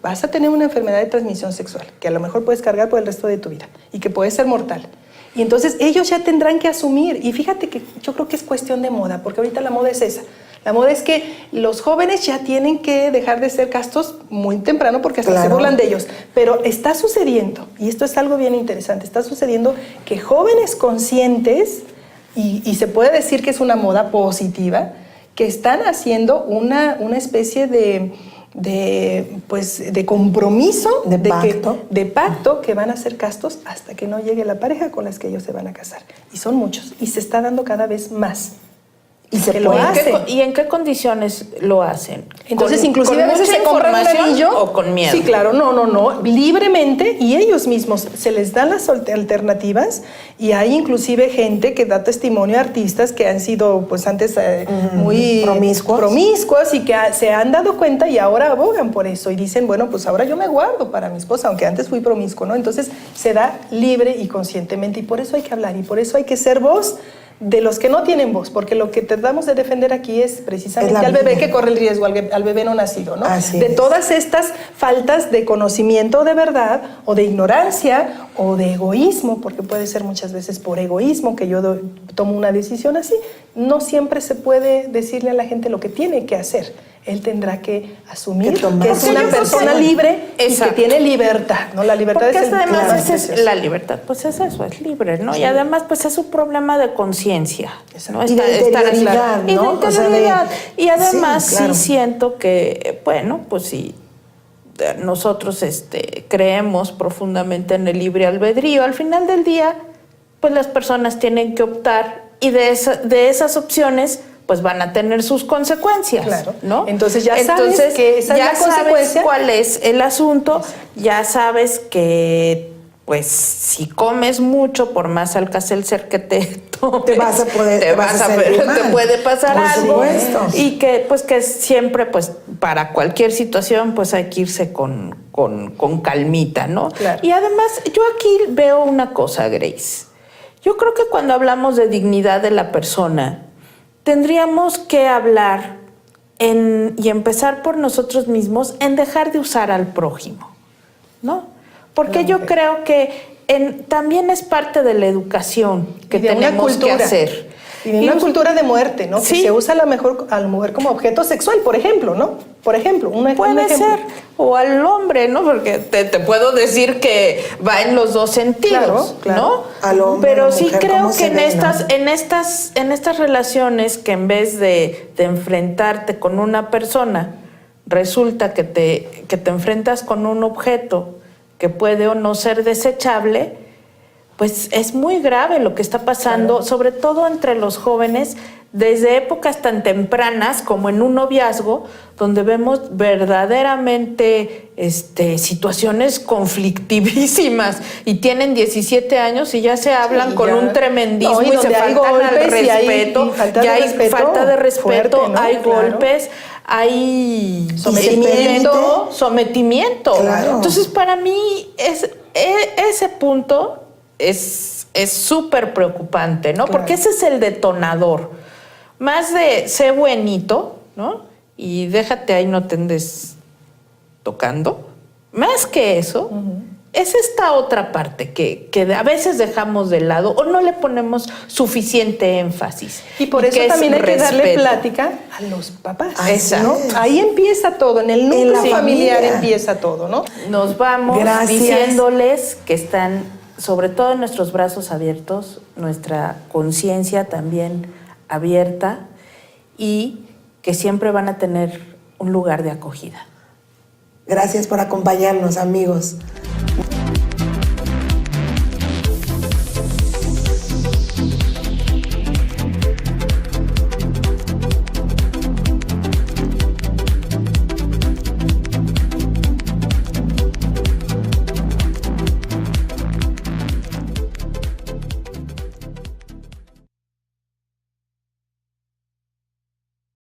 vas a tener una enfermedad de transmisión sexual que a lo mejor puedes cargar por el resto de tu vida y que puede ser mortal. Y entonces ellos ya tendrán que asumir. Y fíjate que yo creo que es cuestión de moda, porque ahorita la moda es esa. La moda es que los jóvenes ya tienen que dejar de ser castos muy temprano porque hasta Claro. se burlan de ellos. Pero está sucediendo, y esto es algo bien interesante, está sucediendo que jóvenes conscientes, y se puede decir que es una moda positiva, que están haciendo una especie de compromiso, de pacto que van a ser castos hasta que no llegue la pareja con las que ellos se van a casar. Y son muchos, y se está dando cada vez más. Y se que lo puede. hacen. ¿Y en qué condiciones lo hacen? Entonces, ¿Con- inclusive con a veces mucha se compran un información anillo. o con miedo? Sí, claro, no, libremente, y ellos mismos se les dan las alternativas, y hay inclusive gente que da testimonio, artistas que han sido pues antes muy promiscuos y que se han dado cuenta y ahora abogan por eso y dicen, bueno, pues ahora yo me guardo para mi esposa, aunque antes fui promiscuo, ¿no? Entonces se da libre y conscientemente, y por eso hay que hablar, y por eso hay que ser voz de los que no tienen voz, porque lo que tratamos de defender aquí es precisamente Es la al bebé vida. que corre el riesgo, al bebé no nacido, ¿no? Así de es. todas estas faltas de conocimiento de verdad, o de ignorancia, o de egoísmo, porque puede ser muchas veces por egoísmo que yo tomo una decisión así. No siempre se puede decirle a la gente lo que tiene que hacer. Él tendrá que asumir Que tomar que es una Porque yo creo persona que- libre y Exacto. que tiene libertad, ¿no? La libertad Porque es el además más esa es precioso. la libertad, pues es eso, es libre, ¿no? Y además pues es un problema de conciencia, ¿no? Y de interioridad, y de ¿no? O sea, interioridad. Y además sí, claro. sí siento que, bueno, pues sí, nosotros creemos profundamente en el libre albedrío. Al final del día, pues las personas tienen que optar y de esas opciones, pues van a tener sus consecuencias, Claro. ¿no? Entonces ya sabes que esa es la consecuencia. Sabes cuál es el asunto, ya sabes que pues si comes mucho, por más Alka-Seltzer que te tomes, Te vas a poder- te vas a sentir mal. te puede pasar Por algo. supuesto. Y que pues que siempre, pues, para cualquier situación, pues hay que irse con calmita, ¿no? Claro. Y además, yo aquí veo una cosa, Grace. Yo creo que cuando hablamos de dignidad de la persona, tendríamos que hablar y empezar por nosotros mismos en dejar de usar al prójimo, ¿no? Porque yo creo que también es parte de la educación que Y de una tenemos que cultura. hacer. Y de una cultura de muerte, ¿no? Sí. Que se usa a la mujer como objeto sexual, por ejemplo, ¿no? Por ejemplo, un ejemplo. Puede ser, o al hombre, ¿no? Porque te puedo decir que va en los dos sentidos, Claro, claro. ¿no? Al hombre, pero a la sí mujer, creo ¿cómo que se ve, en estas relaciones que en vez de enfrentarte con una persona, resulta que te enfrentas con un objeto que puede o no ser desechable, pues es muy grave lo que está pasando, sobre todo entre los jóvenes, desde épocas tan tempranas como en un noviazgo, donde vemos verdaderamente situaciones conflictivísimas y tienen 17 años y ya se hablan con un tremendismo, No, y y se donde hay faltan al golpes y hay respeto, falta de ya hay respeto falta de respeto, fuerte, ¿no? hay Claro. golpes, hay Sometimiento. sometimiento. Claro. Entonces, para mí, ese punto es súper preocupante, ¿no? Claro. Porque ese es el detonador. Más de sé buenito, ¿no? Y déjate ahí, no te andes tocando. Más que eso, es esta otra parte que a veces dejamos de lado o no le ponemos suficiente énfasis. Y por eso que es también hay que darle respeto. plática a los papás. Así ¿no? es. Ahí empieza todo, en el núcleo la familiar familia. empieza todo, ¿no? Nos vamos Gracias. diciéndoles que están, sobre todo en nuestros brazos abiertos, nuestra conciencia también abierta y que siempre van a tener un lugar de acogida. Gracias por acompañarnos, amigos.